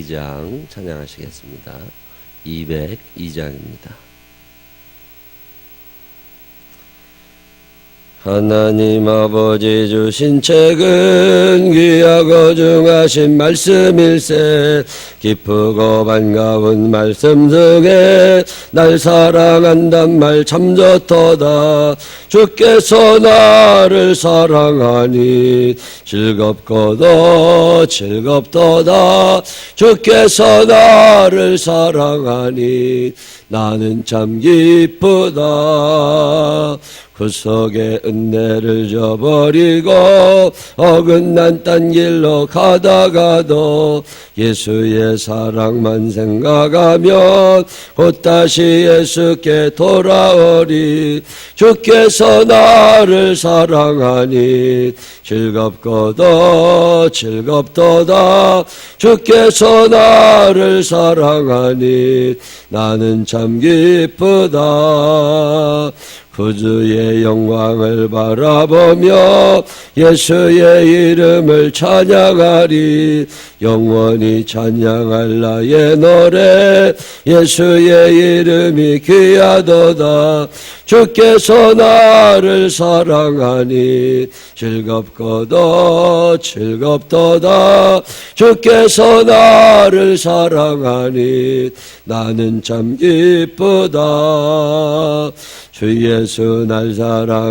202장 찬양하시겠습니다. 202장입니다. 하나님 아버지 주신 책은 귀하고 중하신 말씀일세. 기쁘고 반가운 말씀 중에 날 사랑한단 말 참 좋도다. 주께서 나를 사랑하니 즐겁고도 즐겁도다. 주께서 나를 사랑하니 나는 참 기쁘다. 구속의 은혜를 저버리고 어긋난 딴 길로 가다가도 예수의 사랑만 생각하면 곧 다시 예수께 돌아오리. 주께서 나를 사랑하니 즐겁고도 즐겁도다. 주께서 나를 사랑하니 나는 참 기쁘다. 구주의 영광을 바라보며 예수의 이름을 찬양하리. 영원히 찬양할 나의 노래 예수의 이름이 귀하도다. 주께서 나를 사랑하니 즐겁고도 즐겁도다. 주께서 나를 사랑하니 나는 참 기쁘다. 주 예수 날 사랑하시오니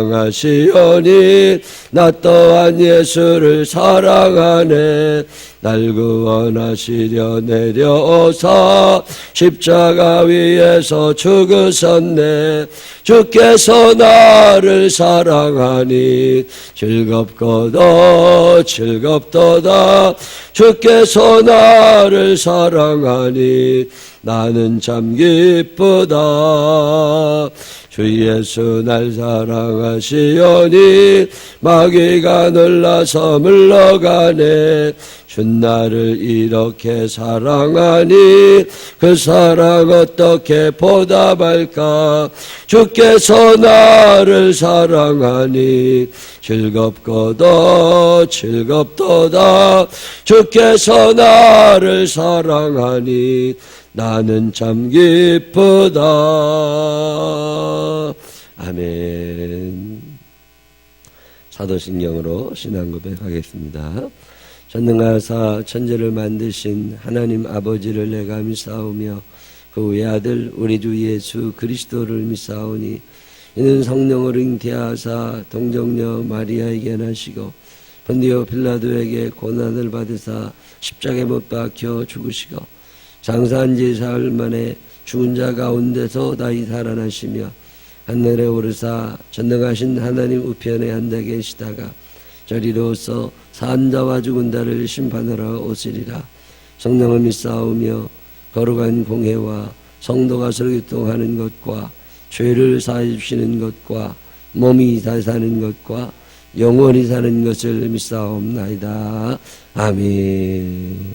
나 또한 예수를 사랑하네. 날 구원하시려 내려오사 십자가 위에서 죽으셨네. 주께서 나를 사랑하니 즐겁고도 즐겁도다. 주께서 나를 사랑하니 나는 참 기쁘다. 주 예수 날 사랑하시오니 마귀가 놀라서 물러가네. 주 나를 이렇게 사랑하니 그 사랑 어떻게 보답할까. 주께서 나를 사랑하니 즐겁고도 즐겁도다. 주께서 나를 사랑하니 나는 참 기쁘다. 아멘. 사도신경으로 신앙 고백하겠습니다. 전능하사 천지를 만드신 하나님 아버지를 내가 믿사오며 그 외아들 우리 주 예수 그리스도를 믿사오니 이는 성령을 잉태하사 동정녀 마리아에게 나시고 본디오 빌라도에게 고난을 받으사 십자가에 못 박혀 죽으시고 장사한 지 사흘 만에 죽은 자 가운데서 다시 살아나시며 하늘에 오르사 전능하신 하나님 우편에 앉아 계시다가 저리로서 산 자와 죽은 자를 심판하러 오시리라. 성령을 믿사오며 거룩한 공회와 성도가 설교통하는 것과 죄를 사해주시는 것과 몸이 다 사는 것과 영원히 사는 것을 믿사옵나이다. 아멘.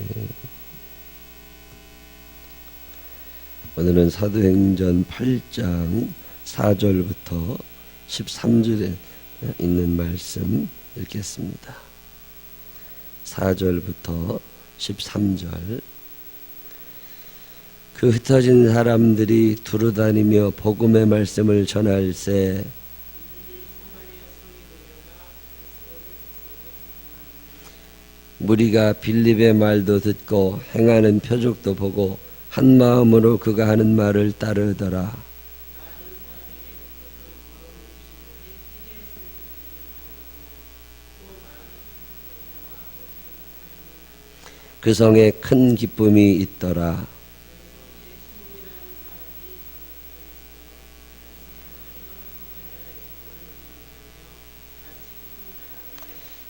오늘은 사도행전 8장 4절부터 13절에 있는 말씀 읽겠습니다. 4절부터 13절. 그 흩어진 사람들이 두루다니며 복음의 말씀을 전할세 무리가 빌립의 말도 듣고 행하는 표적도 보고 한 마음으로 그가 하는 말을 따르더라. 그 성에 큰 기쁨이 있더라.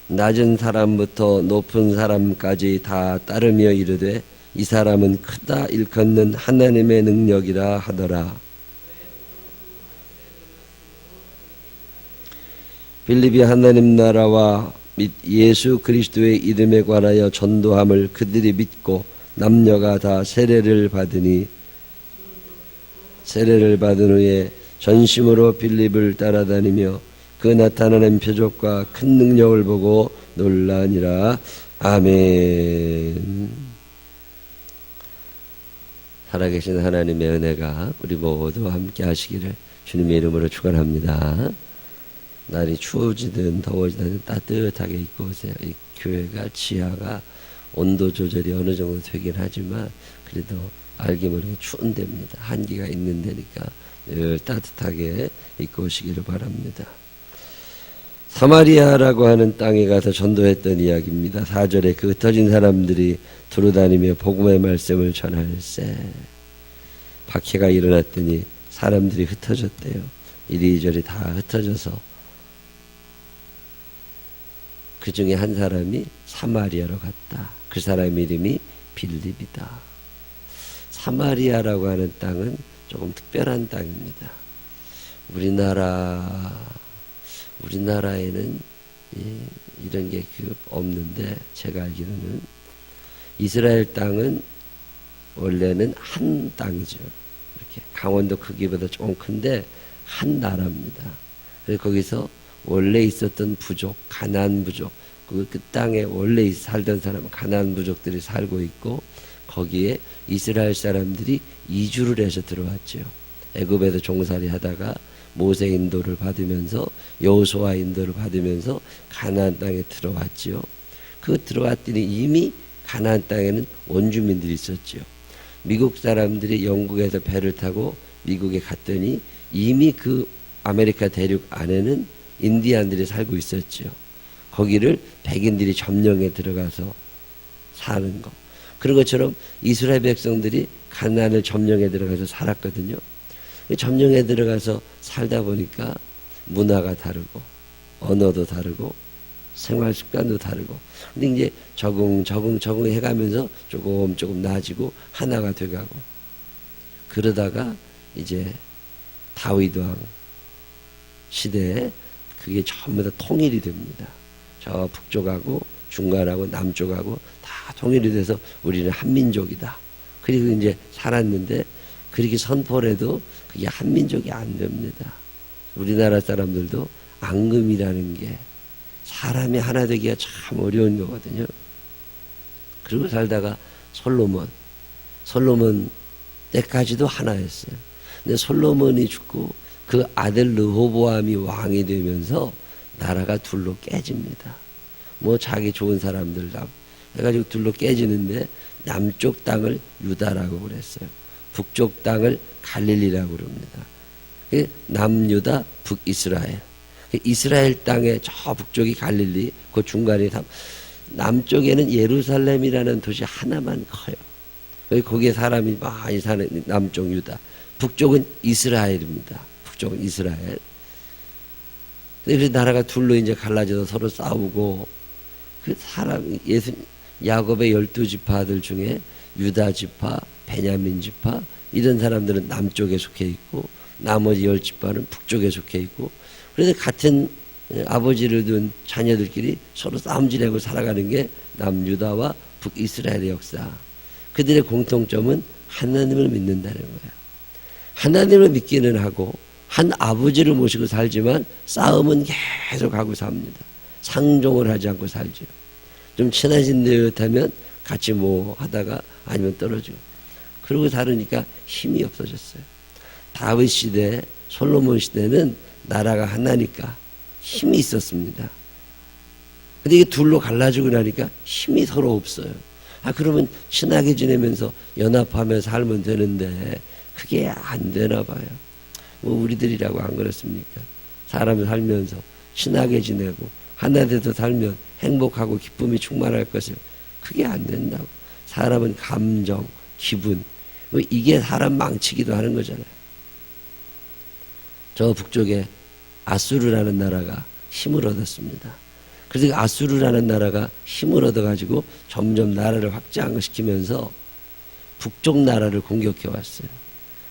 낮은 사람부터 높은 사람까지 다 따르며 이르되 이 사람은 크다 일컫는 하나님의 능력이라 하더라. 빌립이 하나님 나라와 및 예수 그리스도의 이름에 관하여 전도함을 그들이 믿고 남녀가 다 세례를 받은 후에 전심으로 빌립을 따라다니며 그 나타나는 표적과 큰 능력을 보고 놀라니라. 아멘. 살아계신 하나님의 은혜가 우리 모두와 함께 하시기를 주님의 이름으로 축원합니다. 날이 추워지든 더워지든 따뜻하게 입고 오세요. 이 교회가 지하가 온도 조절이 어느 정도 되긴 하지만 그래도 알게 모르게 추운 데입니다. 한기가 있는 데니까 늘 따뜻하게 입고 오시기를 바랍니다. 사마리아라고 하는 땅에 가서 전도했던 이야기입니다. 4절에 그 흩어진 사람들이 두루다니며 복음의 말씀을 전할세. 박해가 일어났더니 사람들이 흩어졌대요. 이리저리 다 흩어져서 그 중에 한 사람이 사마리아로 갔다. 그 사람 이름이 빌립이다. 사마리아라고 하는 땅은 조금 특별한 땅입니다. 우리나라에는 이런 게 없는데 제가 알기로는 이스라엘 땅은 원래는 한 땅이죠. 이렇게 강원도 크기보다 조금 큰데 한 나라입니다. 그래서 거기서 원래 있었던 부족, 가나안 부족, 그 땅에 원래 살던 사람 가나안 부족들이 살고 있고 거기에 이스라엘 사람들이 이주를 해서 들어왔죠. 애굽에서 종살이 하다가 모세 인도를 받으면서 여호수아 인도를 받으면서 가나안 땅에 들어왔지요. 그 들어왔더니 이미 가나안 땅에는 원주민들이 있었죠. 미국 사람들이 영국에서 배를 타고 미국에 갔더니 이미 그 아메리카 대륙 안에는 인디안들이 살고 있었죠. 거기를 백인들이 점령해 들어가서 사는 거. 그런 것처럼 이스라엘 백성들이 가나안을 점령해 들어가서 살았거든요. 점령에 들어가서 살다 보니까 문화가 다르고 언어도 다르고 생활 습관도 다르고 근데 이제 적응 해가면서 조금 나아지고 하나가 돼가고 그러다가 이제 다윗 왕 시대에 그게 전부 다 통일이 됩니다. 저 북쪽하고 중간하고 남쪽하고 다 통일이 돼서 우리는 한민족이다. 그리고 이제 살았는데 그렇게 선포를 해도 그게 한민족이 안 됩니다. 우리나라 사람들도 앙금이라는 게 사람이 하나 되기가 참 어려운 거거든요. 그리고 살다가 솔로몬 때까지도 하나였어요. 근데 솔로몬이 죽고 그 아들 르호보암이 왕이 되면서 나라가 둘로 깨집니다. 뭐 자기 좋은 사람들 다 해가지고 둘로 깨지는데 남쪽 땅을 유다라고 그랬어요. 북쪽 땅을 갈릴리라고 그럽니다. 남유다, 북이스라엘. 이스라엘 땅의 저 북쪽이 갈릴리, 그 중간에 남쪽에는 예루살렘이라는 도시 하나만 커요. 거기에 사람이 많이 사는 남쪽 유다. 북쪽은 이스라엘입니다. 북쪽은 이스라엘. 그래서 나라가 둘로 이제 갈라져서 서로 싸우고 그 사람 야곱의 12지파들 중에 유다 지파, 베냐민 지파 이런 사람들은 남쪽에 속해 있고 나머지 10지파는 북쪽에 속해 있고 그래서 같은 아버지를 둔 자녀들끼리 서로 싸움질하고 살아가는 게 남유다와 북이스라엘의 역사. 그들의 공통점은 하나님을 믿는다는 거예요. 하나님을 믿기는 하고 한 아버지를 모시고 살지만 싸움은 계속 하고 삽니다. 상종을 하지 않고 살죠. 좀 친해진 듯 하면 같이 뭐 하다가 아니면 떨어지고 그러고 다르니까 힘이 없어졌어요. 다윗 시대, 솔로몬 시대는 나라가 하나니까 힘이 있었습니다. 근데 이게 둘로 갈라지고 나니까 힘이 서로 없어요. 그러면 친하게 지내면서 연합하며 살면 되는데 그게 안 되나 봐요. 뭐 우리들이라고 안 그렇습니까? 사람 살면서 친하게 지내고 하나 돼서 살면 행복하고 기쁨이 충만할 것을 그게 안 된다고. 사람은 감정, 기분 이게 사람 망치기도 하는 거잖아요. 저 북쪽에 아수르라는 나라가 힘을 얻었습니다. 그래서 아수르라는 나라가 힘을 얻어가지고 점점 나라를 확장시키면서 북쪽 나라를 공격해 왔어요.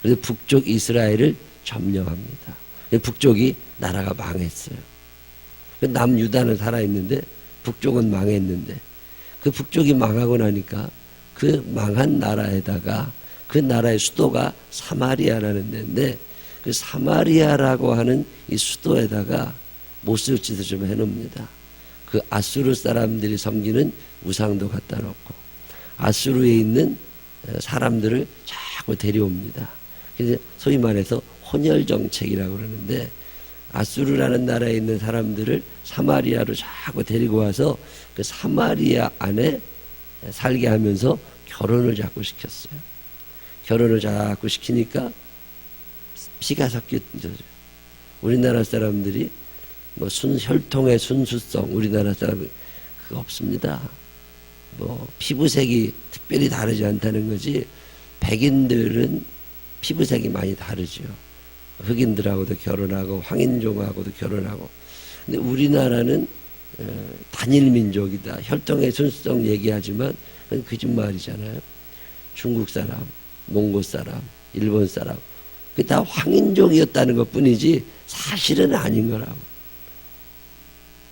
그래서 북쪽 이스라엘을 점령합니다. 북쪽이 나라가 망했어요. 남유다는 살아있는데 북쪽은 망했는데 그 북쪽이 망하고 나니까 그 망한 나라에다가 그 나라의 수도가 사마리아라는 데인데 그 사마리아라고 하는 이 수도에다가 못쓸 짓을 좀 해놓습니다. 그 아수르 사람들이 섬기는 우상도 갖다 놓고 아수르에 있는 사람들을 자꾸 데려옵니다. 그래서 소위 말해서 혼혈정책이라고 그러는데, 아수르라는 나라에 있는 사람들을 사마리아로 자꾸 데리고 와서 그 사마리아 안에 살게 하면서 결혼을 자꾸 시켰어요. 결혼을 자꾸 시키니까 피가 섞여져요. 우리나라 사람들이 뭐 혈통의 순수성, 우리나라 사람은 그거 없습니다. 뭐 피부색이 특별히 다르지 않다는 거지, 백인들은 피부색이 많이 다르죠. 흑인들하고도 결혼하고 황인종하고도 결혼하고. 근데 우리나라는 단일 민족이다, 혈통의 순수성 얘기하지만 그건 거짓말이잖아요. 중국 사람, 몽골 사람, 일본 사람, 그게 다 황인종이었다는 것 뿐이지 사실은 아닌 거라고.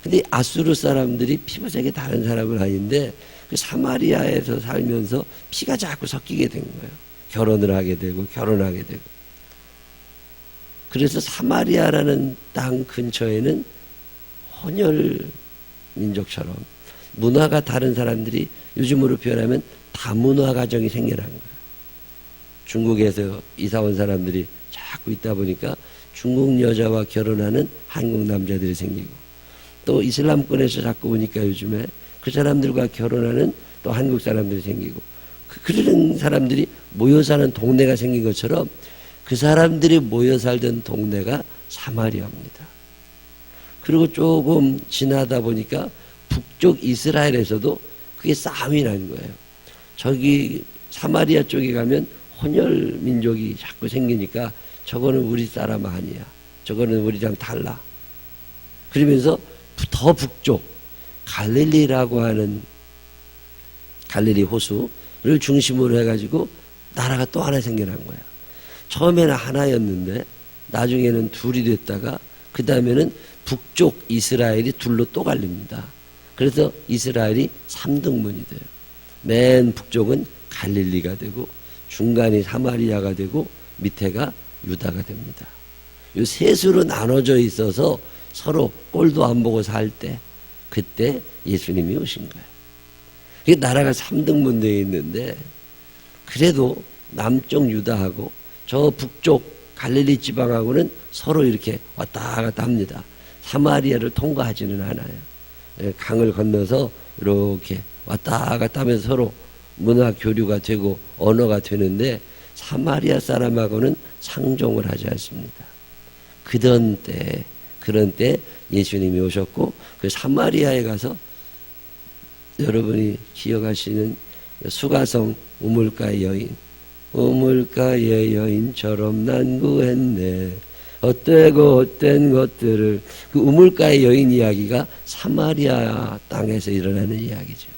근데 아수르 사람들이 피부색이 다른 사람은 아닌데 그 사마리아에서 살면서 피가 자꾸 섞이게 된 거예요. 결혼을 하게 되고 결혼하게 되고. 그래서 사마리아라는 땅 근처에는 혼혈 민족처럼 문화가 다른 사람들이, 요즘으로 표현하면 다문화 가정이 생겨난 거예요. 중국에서 이사 온 사람들이 자꾸 있다 보니까 중국 여자와 결혼하는 한국 남자들이 생기고, 또 이슬람권에서 자꾸 오니까 요즘에 그 사람들과 결혼하는 또 한국 사람들이 생기고, 그런 사람들이 모여 사는 동네가 생긴 것처럼 그 사람들이 모여 살던 동네가 사마리아입니다. 그리고 조금 지나다 보니까 북쪽 이스라엘에서도 그게 싸움이 난 거예요. 저기 사마리아 쪽에 가면 혼혈 민족이 자꾸 생기니까 저거는 우리 사람 아니야, 저거는 우리랑 달라. 그러면서 더 북쪽 갈릴리라고 하는 갈릴리 호수를 중심으로 해가지고 나라가 또 하나 생겨난 거야. 처음에는 하나였는데 나중에는 둘이 됐다가 그 다음에는 북쪽 이스라엘이 둘로 또 갈립니다. 그래서 이스라엘이 3등분이 돼요. 맨 북쪽은 갈릴리가 되고 중간이 사마리아가 되고 밑에가 유다가 됩니다. 이 셋으로 나눠져 있어서 서로 꼴도 안 보고 살 때, 그때 예수님이 오신 거예요. 그 나라가 3등분 되어 있는데, 그래도 남쪽 유다하고 저 북쪽 갈릴리 지방하고는 서로 이렇게 왔다 갔다 합니다. 사마리아를 통과하지는 않아요. 강을 건너서 이렇게 왔다 갔다 하면서 서로 문화 교류가 되고 언어가 되는데, 사마리아 사람하고는 상종을 하지 않습니다. 그런 때 예수님이 오셨고, 그 사마리아에 가서 여러분이 기억하시는 수가성 우물가의 여인, 우물가의 여인처럼 난 구했네, 헛되고 헛된 것들을. 그 우물가의 여인 이야기가 사마리아 땅에서 일어나는 이야기죠.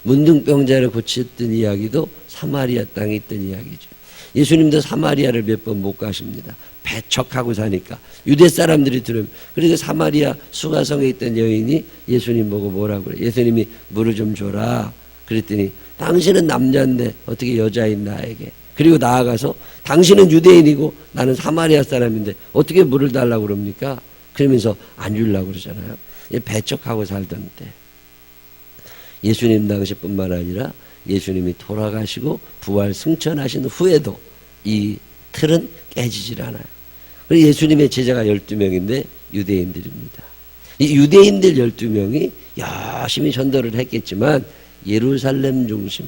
문둥병자를 고쳤던 이야기도 사마리아 땅에 있던 이야기죠. 예수님도 사마리아를 몇 번 못 가십니다. 배척하고 사니까 유대 사람들이 들으면. 그래서 사마리아 수가성에 있던 여인이 예수님 보고 뭐라고 그래? 예수님이 물을 좀 줘라. 그랬더니 당신은 남자인데 어떻게 여자인 나에게, 그리고 나아가서 당신은 유대인이고 나는 사마리아 사람인데 어떻게 물을 달라고 그럽니까? 그러면서 안 주려고 그러잖아요. 배척하고 살던 때. 예수님 당시뿐만 아니라 예수님이 돌아가시고 부활 승천하신 후에도 이 틀은 깨지질 않아요. 그리고 예수님의 제자가 12명인데 유대인들입니다. 이 유대인들 12명이 열심히 전도를 했겠지만 예루살렘 중심,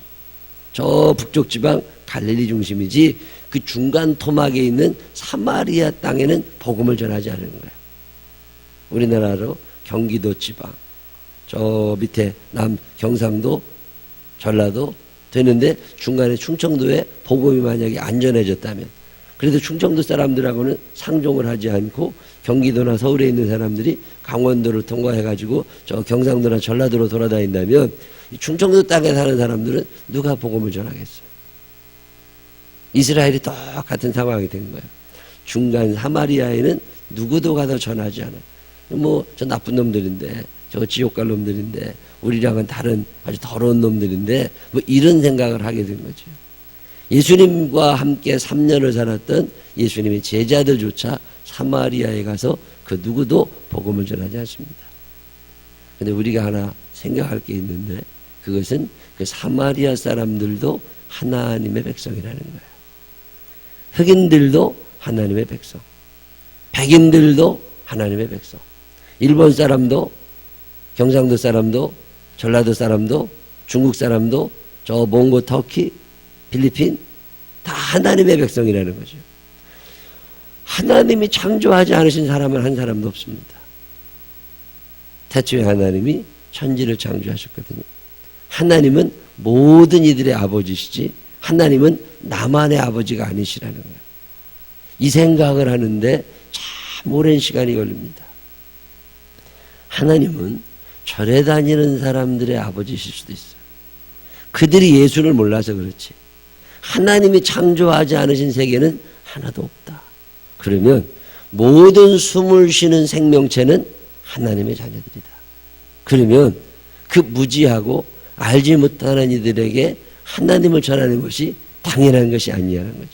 저 북쪽 지방 갈릴리 중심이지 그 중간 토막에 있는 사마리아 땅에는 복음을 전하지 않은 거예요. 우리나라로 경기도 지방, 저 밑에 남 경상도, 전라도 되는데 중간에 충청도에 복음이 만약에 안전해졌다면, 그래도 충청도 사람들하고는 상종을 하지 않고 경기도나 서울에 있는 사람들이 강원도를 통과해가지고 저 경상도나 전라도로 돌아다닌다면 이 충청도 땅에 사는 사람들은 누가 복음을 전하겠어요? 이스라엘이 똑같은 상황이 된 거예요. 중간 사마리아에는 누구도 가서 전하지 않아요. 뭐 저 나쁜 놈들인데, 저 지옥 갈 놈들인데, 우리랑은 다른 아주 더러운 놈들인데, 뭐 이런 생각을 하게 된 거죠. 예수님과 함께 3년을 살았던 예수님의 제자들조차 사마리아에 가서 그 누구도 복음을 전하지 않습니다. 그런데 우리가 하나 생각할 게 있는데, 그것은 그 사마리아 사람들도 하나님의 백성이라는 거예요. 흑인들도 하나님의 백성, 백인들도 하나님의 백성, 일본 사람도, 경상도 사람도, 전라도 사람도, 중국 사람도, 저 몽고, 터키, 필리핀 다 하나님의 백성이라는 거죠. 하나님이 창조하지 않으신 사람은 한 사람도 없습니다. 태초에 하나님이 천지를 창조하셨거든요. 하나님은 모든 이들의 아버지시지 하나님은 나만의 아버지가 아니시라는 거예요. 이 생각을 하는데 참 오랜 시간이 걸립니다. 하나님은 절에 다니는 사람들의 아버지실 수도 있어요. 그들이 예수를 몰라서 그렇지. 하나님이 창조하지 않으신 세계는 하나도 없다. 그러면 모든 숨을 쉬는 생명체는 하나님의 자녀들이다. 그러면 그 무지하고 알지 못하는 이들에게 하나님을 전하는 것이 당연한 것이 아니라는 거죠.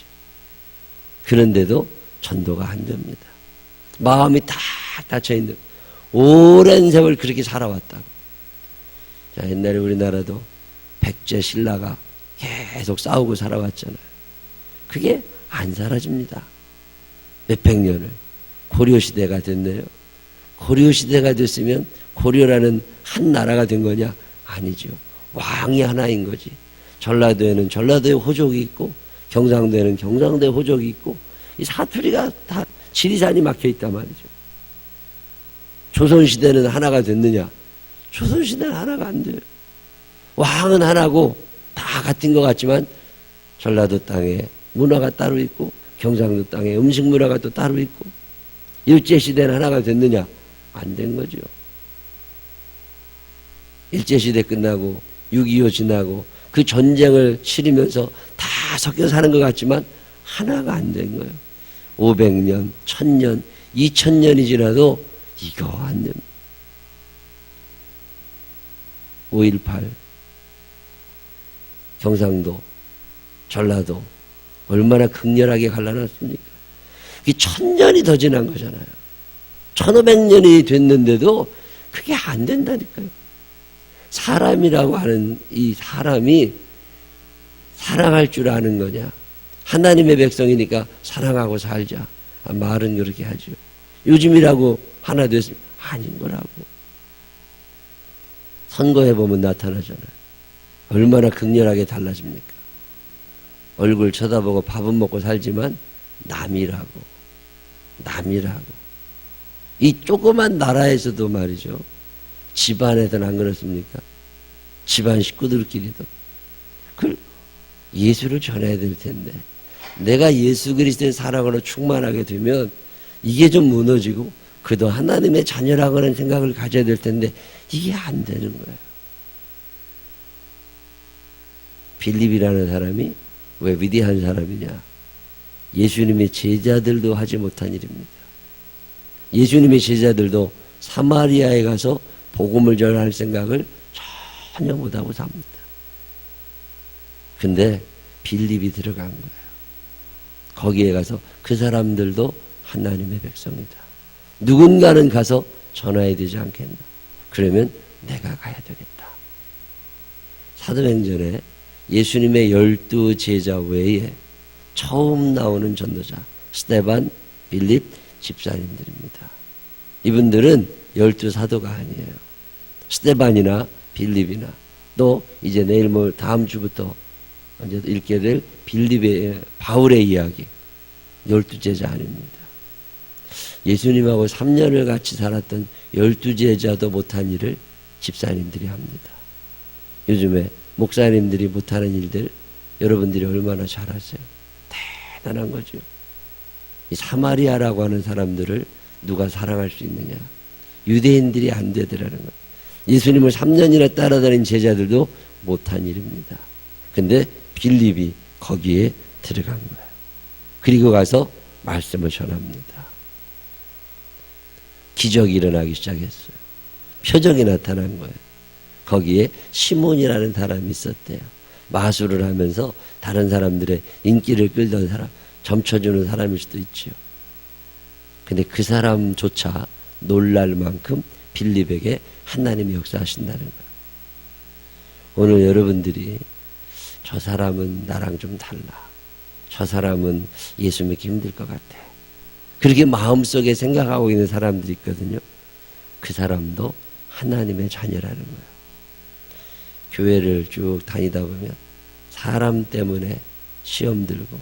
그런데도 전도가 안 됩니다. 마음이 다 닫혀있는 오랜 세월 그렇게 살아왔다고. 자, 옛날에 우리나라도 백제 신라가 계속 싸우고 살아왔잖아요. 그게 안 사라집니다. 몇백 년을. 고려시대가 됐네요. 고려시대가 됐으면 고려라는 한 나라가 된 거냐? 아니죠. 왕이 하나인 거지. 전라도에는 전라도의 호족이 있고 경상도에는 경상도의 호족이 있고 이 사투리가 다 지리산이 막혀 있단 말이죠. 조선시대는 하나가 됐느냐? 조선시대는 하나가 안 돼요. 왕은 하나고 다 같은 것 같지만 전라도 땅에 문화가 따로 있고 경상도 땅에 음식 문화가 또 따로 있고 일제시대는 하나가 됐느냐? 안 된 거죠. 일제시대 끝나고 6.25 지나고 그 전쟁을 치르면서 다 섞여 사는 것 같지만 하나가 안 된 거예요. 500년, 1000년, 2000년이 지나도 이거 안 됩니다. 5.18 경상도, 전라도 얼마나 극렬하게 갈라놨습니까? 그게 1000년이 더 지난 거잖아요. 1500년이 됐는데도 그게 안 된다니까요. 사람이라고 하는 이 사람이 사랑할 줄 아는 거냐? 하나님의 백성이니까 사랑하고 살자. 말은 그렇게 하죠. 요즘이라고 하나 됐으면 아닌 거라고. 선거해보면 나타나잖아요. 얼마나 극렬하게 달라집니까? 얼굴 쳐다보고 밥은 먹고 살지만 남이라고. 이 조그만 나라에서도 말이죠. 집안에서는 안 그렇습니까? 집안 식구들끼리도. 그 예수를 전해야 될 텐데 내가 예수 그리스도의 사랑으로 충만하게 되면 이게 좀 무너지고 그도 하나님의 자녀라고 하는 생각을 가져야 될 텐데 이게 안 되는 거예요. 빌립이라는 사람이 왜 위대한 사람이냐? 예수님의 제자들도 하지 못한 일입니다. 예수님의 제자들도 사마리아에 가서 복음을 전할 생각을 전혀 못하고 삽니다. 근데 빌립이 들어간 거예요. 거기에 가서 그 사람들도 하나님의 백성이다. 누군가는 가서 전해야 되지 않겠나. 그러면 내가 가야 되겠다. 사도행전에 예수님의 12 제자 외에 처음 나오는 전도자 스데반, 빌립 집사님들입니다. 이분들은 12 사도가 아니에요. 스데반이나 빌립이나 또 이제 내일 다음 주부터 이제 읽게 될 빌립의 바울의 이야기 12 제자 아닙니다. 예수님하고 3년을 같이 살았던 12 제자도 못한 일을 집사님들이 합니다. 요즘에 목사님들이 못하는 일들 여러분들이 얼마나 잘하세요? 대단한 거죠. 이 사마리아라고 하는 사람들을 누가 사랑할 수 있느냐? 유대인들이 안 되더라는 거예요. 예수님을 3년이나 따라다닌 제자들도 못한 일입니다. 근데 빌립이 거기에 들어간 거예요. 그리고 가서 말씀을 전합니다. 기적이 일어나기 시작했어요. 표적이 나타난 거예요. 거기에 시몬이라는 사람이 있었대요. 마술을 하면서 다른 사람들의 인기를 끌던 사람, 점쳐주는 사람일 수도 있죠. 근데 그 사람조차 놀랄 만큼 빌립에게 하나님이 역사하신다는 거예요. 오늘 여러분들이 저 사람은 나랑 좀 달라. 저 사람은 예수 믿기 힘들 것 같아. 그렇게 마음속에 생각하고 있는 사람들이 있거든요. 그 사람도 하나님의 자녀라는 거예요. 교회를 쭉 다니다 보면 사람 때문에 시험 들고,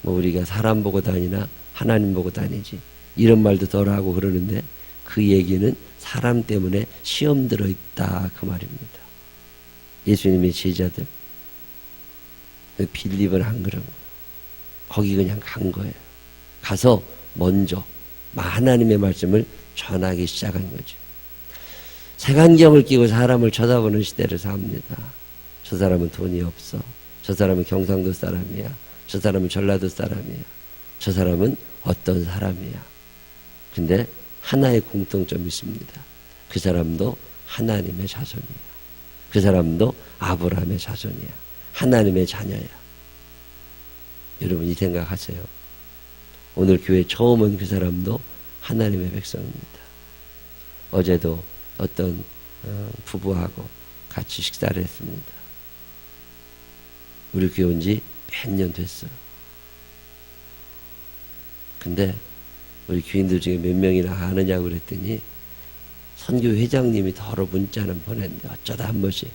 뭐 우리가 사람 보고 다니나 하나님 보고 다니지 이런 말도 덜 하고 그러는데, 그 얘기는 사람 때문에 시험 들어있다 그 말입니다. 예수님의 제자들 빌립을 안 그런 거예요. 거기 그냥 간 거예요. 가서 먼저 하나님의 말씀을 전하기 시작한 거죠. 색안경을 끼고 사람을 쳐다보는 시대를 삽니다. 저 사람은 돈이 없어. 저 사람은 경상도 사람이야. 저 사람은 전라도 사람이야. 저 사람은 어떤 사람이야. 근데 하나의 공통점이 있습니다. 그 사람도 하나님의 자손이야. 그 사람도 아브라함의 자손이야. 하나님의 자녀야. 여러분 이 생각하세요. 오늘 교회 처음 온 그 사람도 하나님의 백성입니다. 어제도 어떤 부부하고 같이 식사를 했습니다. 우리 교회 온 지 몇 년 됐어요. 근데 우리 교인들 중에 몇 명이나 아느냐고 그랬더니 선교 회장님이 더러 문자는 보냈는데 어쩌다 한 번씩.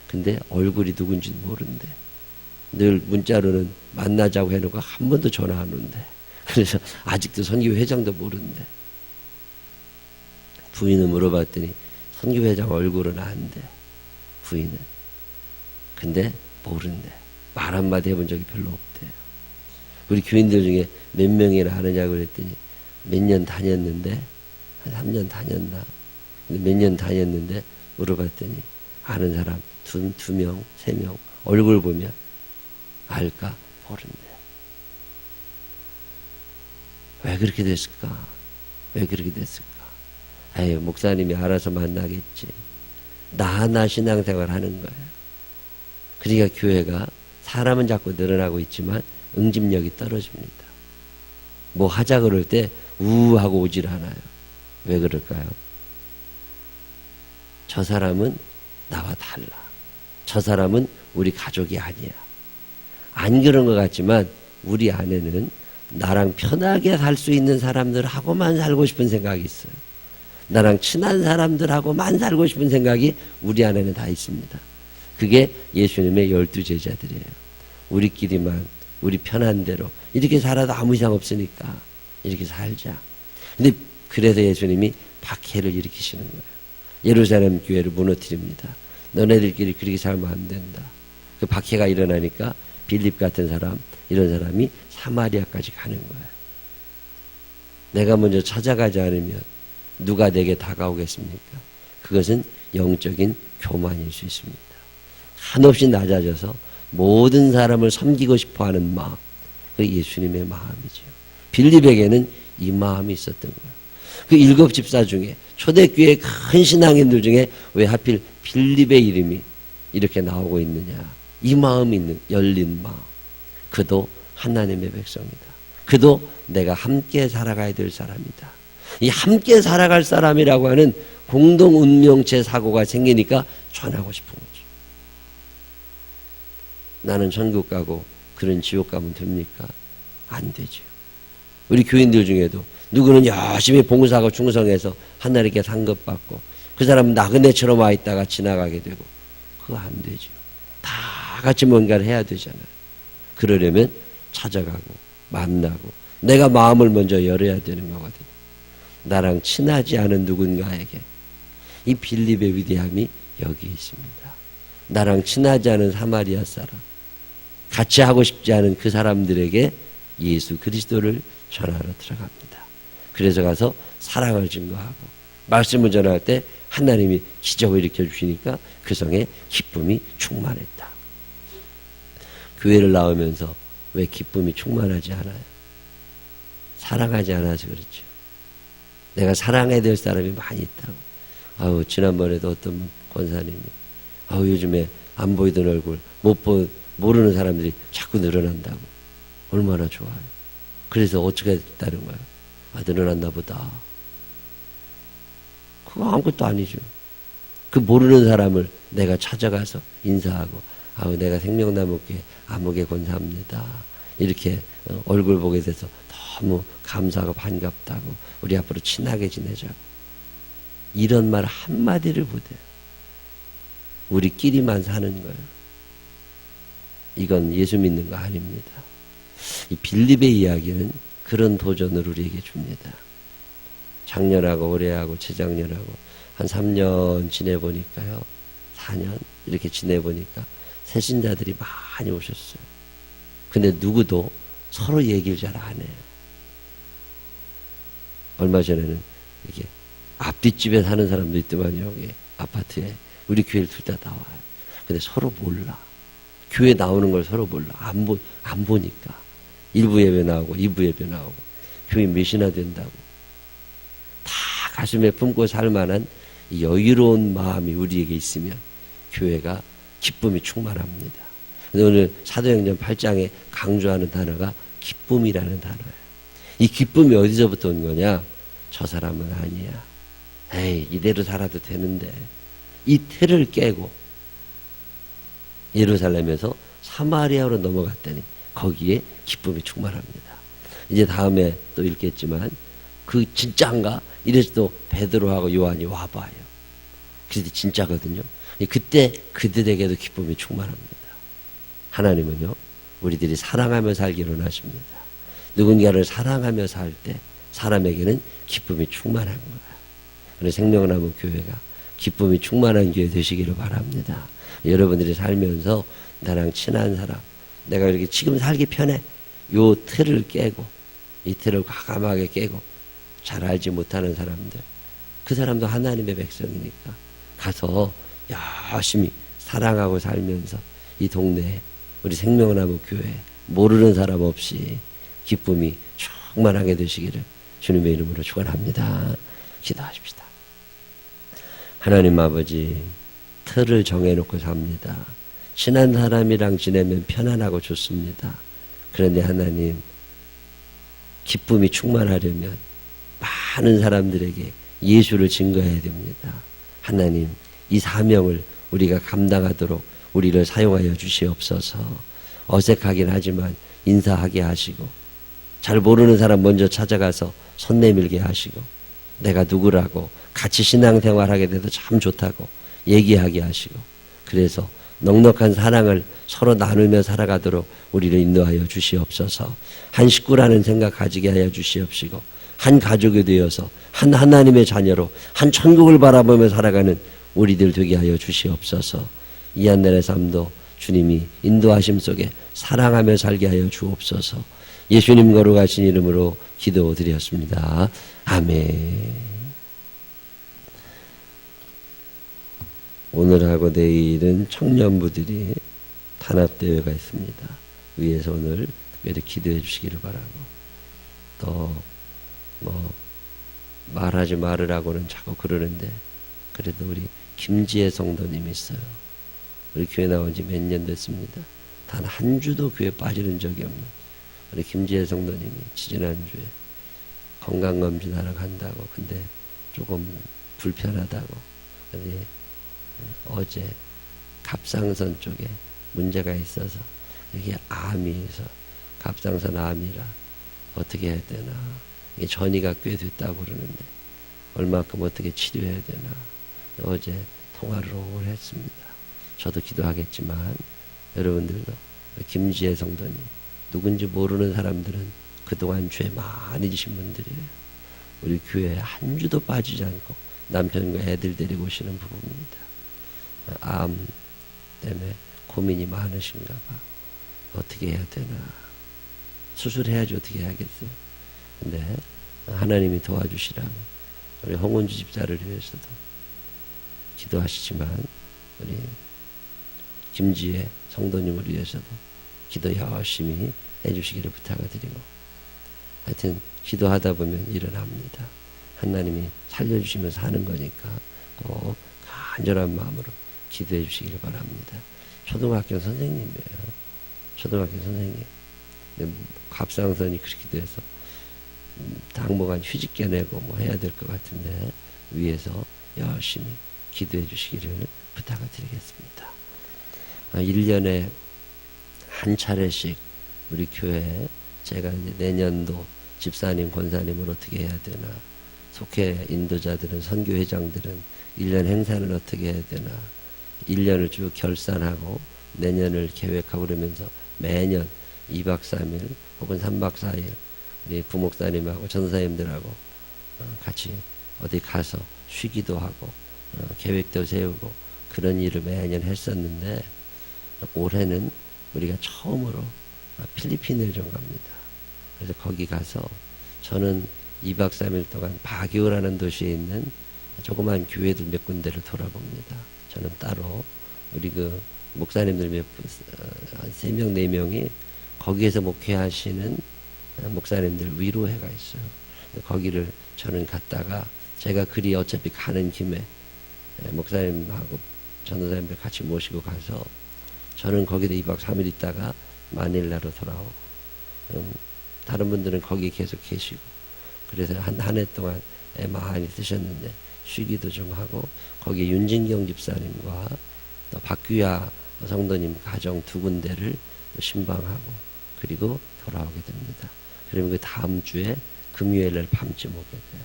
근데 얼굴이 누군지 모른대. 늘 문자로는 만나자고 해놓고 한 번도 전화 안 온대. 그래서 아직도 선교 회장도 모른대. 부인을 물어봤더니 선교 회장 얼굴은 안대. 부인은. 근데 모른대. 말 한마디 해본 적이 별로 없대요. 우리 교인들 중에 몇 명이나 아느냐고 그랬더니 몇 년 다녔는데, 한 3년 다녔나? 근데 몇 년 다녔는데 물어봤더니 아는 사람 두 명, 세 명. 얼굴 보면 알까? 모른대. 왜 그렇게 됐을까? 왜 그렇게 됐을까? 에이, 목사님이 알아서 만나겠지. 나 하나 신앙생활 하는 거예요. 그러니까 교회가 사람은 자꾸 늘어나고 있지만 응집력이 떨어집니다. 뭐 하자 그럴 때 우하고 오질 않아요. 왜 그럴까요? 저 사람은 나와 달라. 저 사람은 우리 가족이 아니야. 안 그런 것 같지만 우리 안에는 나랑 편하게 살 수 있는 사람들하고만 살고 싶은 생각이 있어요. 나랑 친한 사람들하고만 살고 싶은 생각이 우리 안에는 다 있습니다. 그게 예수님의 12 제자들이에요. 우리끼리만 우리 편한 대로 이렇게 살아도 아무 이상 없으니까 이렇게 살자. 근데 그래서 예수님이 박해를 일으키시는 거예요. 예루살렘 교회를 무너뜨립니다. 너네들끼리 그렇게 살면 안 된다. 그 박해가 일어나니까 빌립 같은 사람, 이런 사람이 사마리아까지 가는 거예요. 내가 먼저 찾아가지 않으면 누가 내게 다가오겠습니까? 그것은 영적인 교만일 수 있습니다. 한없이 낮아져서 모든 사람을 섬기고 싶어하는 마음, 그 예수님의 마음이죠. 빌립에게는 이 마음이 있었던 거예요. 그 7 집사 중에 초대교회 큰 신앙인들 중에 왜 하필 빌립의 이름이 이렇게 나오고 있느냐? 이 마음이 있는 열린 마음. 그도 하나님의 백성이다. 그도 내가 함께 살아가야 될 사람이다. 이 함께 살아갈 사람이라고 하는 공동 운명체 사고가 생기니까 전하고 싶은 거죠. 나는 천국 가고 그런 지옥 가면 됩니까? 안 되죠. 우리 교인들 중에도 누구는 열심히 봉사하고 충성해서 하나님께 상급받고 그 사람은 나그네처럼 와 있다가 지나가게 되고 그거 안 되죠. 다 같이 뭔가를 해야 되잖아요. 그러려면 찾아가고 만나고 내가 마음을 먼저 열어야 되는 거거든요. 나랑 친하지 않은 누군가에게 이 빌립의 위대함이 여기 있습니다. 나랑 친하지 않은 사마리아 사람, 같이 하고 싶지 않은 그 사람들에게 예수 그리스도를 전하러 들어갑니다. 그래서 가서 사랑을 증거하고 말씀을 전할 때 하나님이 기적을 일으켜 주시니까 그 성에 기쁨이 충만했다. 교회를 나오면서 왜 기쁨이 충만하지 않아요? 사랑하지 않아서 그렇죠. 내가 사랑해야 될 사람이 많이 있다고. 아우, 지난번에도 어떤 권사님이 아우, 요즘에 안 보이던 얼굴 모르는 사람들이 자꾸 늘어난다고. 얼마나 좋아요. 그래서 어떻게 했다는 거예요? 아, 늘어났나 보다. 그거 아무것도 아니죠. 그 모르는 사람을 내가 찾아가서 인사하고 아우 내가 생명나무교회 아무개 권사합니다. 이렇게 얼굴 보게 돼서 너무 감사하고 반갑다고 우리 앞으로 친하게 지내자고 이런 말 한마디를 못해요. 우리끼리만 사는 거예요. 이건 예수 믿는 거 아닙니다. 이 빌립의 이야기는 그런 도전을 우리에게 줍니다. 작년하고 올해하고 재작년하고 한 3년 지내보니까요. 4년 이렇게 지내보니까 새신자들이 많이 오셨어요. 근데 누구도 서로 얘기를 잘 안 해요. 얼마 전에는 이렇게 앞뒷집에 사는 사람도 있더만 여기 아파트에 우리 교회를 둘 다 나와요. 근데 서로 몰라. 교회 나오는 걸 서로 몰라. 안 보니까. 1부 예배 나오고 2부 예배 나오고 교회 몇이나 된다고. 다 가슴에 품고 살 만한 여유로운 마음이 우리에게 있으면 교회가 기쁨이 충만합니다. 오늘 사도행전 8장에 강조하는 단어가 기쁨이라는 단어예요. 이 기쁨이 어디서부터 온 거냐? 저 사람은 아니야. 에이, 이대로 살아도 되는데. 이 틀을 깨고 예루살렘에서 사마리아로 넘어갔더니 거기에 기쁨이 충만합니다. 이제 다음에 또 읽겠지만 그 진짜인가? 이래서 또 베드로하고 요한이 와봐요. 그래서 진짜거든요. 그때 그들에게도 기쁨이 충만합니다. 하나님은요, 우리들이 사랑하며 살기로 하십니다. 누군가를 사랑하며 살 때 사람에게는 기쁨이 충만한 거예요. 우리 생명나무 교회가 기쁨이 충만한 교회 되시기를 바랍니다. 여러분들이 살면서 나랑 친한 사람, 내가 이렇게 지금 살기 편해. 요 틀을 깨고, 이 틀을 과감하게 깨고, 잘 알지 못하는 사람들, 그 사람도 하나님의 백성이니까 가서 열심히 사랑하고 살면서 이 동네에 우리 생명나무 교회 모르는 사람 없이 기쁨이 충만하게 되시기를 주님의 이름으로 축원합니다. 기도하십시다. 하나님 아버지, 틀을 정해놓고 삽니다. 친한 사람이랑 지내면 편안하고 좋습니다. 그런데 하나님, 기쁨이 충만하려면 많은 사람들에게 예수를 증거해야 됩니다. 하나님, 이 사명을 우리가 감당하도록 우리를 사용하여 주시옵소서. 어색하긴 하지만 인사하게 하시고, 잘 모르는 사람 먼저 찾아가서 손 내밀게 하시고, 내가 누구라고 같이 신앙생활하게 돼도 참 좋다고 얘기하게 하시고, 그래서 넉넉한 사랑을 서로 나누며 살아가도록 우리를 인도하여 주시옵소서. 한 식구라는 생각 가지게 하여 주시옵시고, 한 가족이 되어서 한 하나님의 자녀로 한 천국을 바라보며 살아가는 우리들 되게 하여 주시옵소서. 이 한 날의 삶도 주님이 인도하심 속에 사랑하며 살게 하여 주옵소서. 예수님 거룩하신 이름으로 기도드렸습니다. 아멘. 오늘하고 내일은 청년부들이 단합대회가 있습니다. 위에서 오늘 특별히 기도해 주시기를 바라고, 또 말하지 말으라고는 자꾸 그러는데 그래도 우리 김지혜 성도님이 있어요. 우리 교회 나온 지 몇 년 됐습니다. 단 한 주도 교회 빠지는 적이 없는 우리 김지혜 성도님이 지지난주에 건강검진하러 간다고, 근데 조금 불편하다고, 근데 어제 갑상선 쪽에 문제가 있어서 이게 암이 있어, 갑상선 암이라 어떻게 해야 되나, 이게 전이가 꽤 됐다고 그러는데 얼마큼 어떻게 치료해야 되나 어제 통화를 오늘 했습니다. 저도 기도하겠지만 여러분들도 김지혜 성도님, 누군지 모르는 사람들은 그동안 죄 많이 지신 분들이에요. 우리 교회에 한 주도 빠지지 않고 남편과 애들 데리고 오시는 부부입니다. 암 때문에 고민이 많으신가 봐. 어떻게 해야 되나, 수술해야지 어떻게 해야겠어요. 근데 하나님이 도와주시라고 우리 홍은주 집사를 위해서도 기도하시지만 우리 김지혜 성도님을 위해서도 기도 열심히 해주시기를 부탁을 드리고, 하여튼 기도하다 보면 일어납니다. 하나님이 살려주시면서 하는 거니까 꼭 간절한 마음으로 기도해 주시기를 바랍니다. 초등학교 선생님이에요. 초등학교 선생님. 근데 갑상선이 그렇게 돼서 당분간 휴직계 내고 뭐 해야 될 것 같은데 위에서 열심히 기도해 주시기를 부탁을 드리겠습니다. 1년에 한 차례씩 우리 교회에 제가 이제 내년도 집사님, 권사님을 어떻게 해야 되나, 속회 인도자들은, 선교회장들은 1년 행사를 어떻게 해야 되나, 1년을 쭉 결산하고 내년을 계획하고 그러면서 매년 2박 3일 혹은 3박 4일 우리 부목사님하고 전사님들하고 같이 어디 가서 쉬기도 하고 계획도 세우고 그런 일을 매년 했었는데, 올해는 우리가 처음으로 필리핀을 좀 갑니다. 그래서 거기 가서 저는 2박 3일 동안 바교라는 도시에 있는 조그만 교회들 몇 군데를 돌아봅니다. 저는 따로 우리 그 목사님들 몇 분, 한 3명, 4명이 거기에서 목회하시는 목사님들 위로회가 있어요. 거기를 저는 갔다가 제가 그리 어차피 가는 김에 목사님하고 전도사님들 같이 모시고 가서 저는 거기다 2박 3일 있다가 마닐라로 돌아오고, 다른 분들은 거기 계속 계시고, 그래서 한 해 동안 많이 드셨는데 쉬기도 좀 하고, 거기에 윤진경 집사님과 또 박규야 성도님 가정 2군데를 또 신방하고 그리고 돌아오게 됩니다. 그러면 그 다음 주에 금요일날 밤쯤 오게 돼요.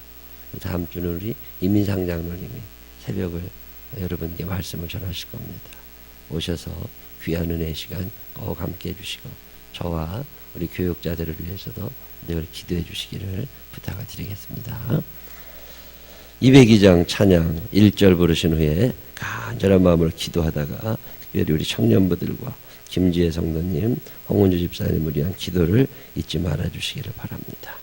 그 다음 주는 우리 이민상 장로님이 새벽을 여러분께 말씀을 전하실 겁니다. 오셔서 귀한 은혜의 시간 꼭 함께 해주시고, 저와 우리 교육자들을 위해서도 늘 기도해 주시기를 부탁을 드리겠습니다. 202장 찬양 1절 부르신 후에 간절한 마음으로 기도하다가 특별히 우리 청년부들과 김지혜 성도님, 홍은주 집사님을 위한 기도를 잊지 말아 주시기를 바랍니다.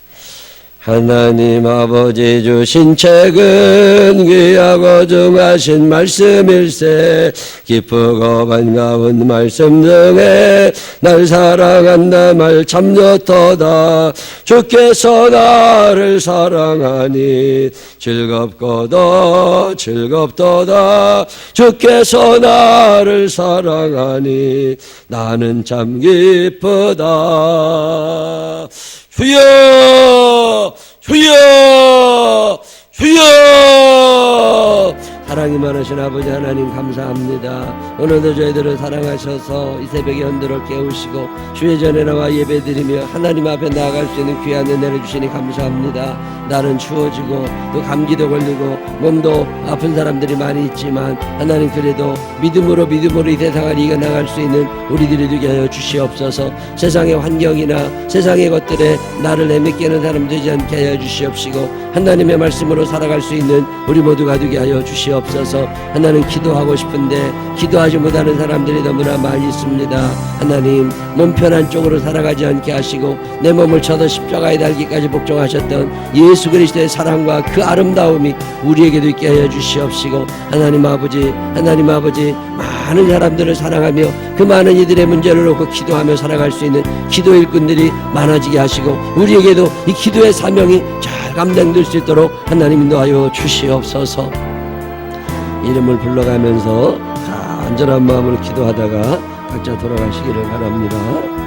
하나님 아버지 주신 책은 귀하고 중하신 말씀일세, 기쁘고 반가운 말씀 중에 날 사랑한다 말 참 좋도다. 주께서 나를 사랑하니 즐겁고도 즐겁도다. 주께서 나를 사랑하니 나는 참 기쁘다. 주여! 주여! 주여! 사랑이 많으신 아버지 하나님 감사합니다. 오늘도 저희들을 사랑하셔서 이 새벽에 흔들어 깨우시고 주의 전에 나와 예배드리며 하나님 앞에 나아갈 수 있는 귀한 은혜를 주시니 감사합니다. 날은 추워지고 또 감기도 걸리고 몸도 아픈 사람들이 많이 있지만 하나님 그래도 믿음으로 이 세상을 이겨나갈 수 있는 우리들이 되게 하여 주시옵소서. 세상의 환경이나 세상의 것들에 나를 애매게 하는 사람 되지 않게 하여 주시옵시고, 하나님의 말씀으로 살아갈 수 있는 우리 모두가 되게 하여 주시옵소서. 하나님 기도하고 싶은데 기도하지 못하는 사람들이 너무나 많이 있습니다. 하나님 몸 편한 쪽으로 살아가지 않게 하시고 내 몸을 쳐서 십자가에 달기까지 복종하셨던 예수 그리스도의 사랑과 그 아름다움이 우리에게도 있게 하여 주시옵시고, 하나님 아버지 많은 사람들을 사랑하며 그 많은 이들의 문제를 놓고 기도하며 살아갈 수 있는 기도 일꾼들이 많아지게 하시고 우리에게도 이 기도의 사명이 잘 감당될 수 있도록 하나님 인도하여 주시옵소서. 이름을 불러가면서 간절한 마음으로 기도하다가 각자 돌아가시기를 바랍니다.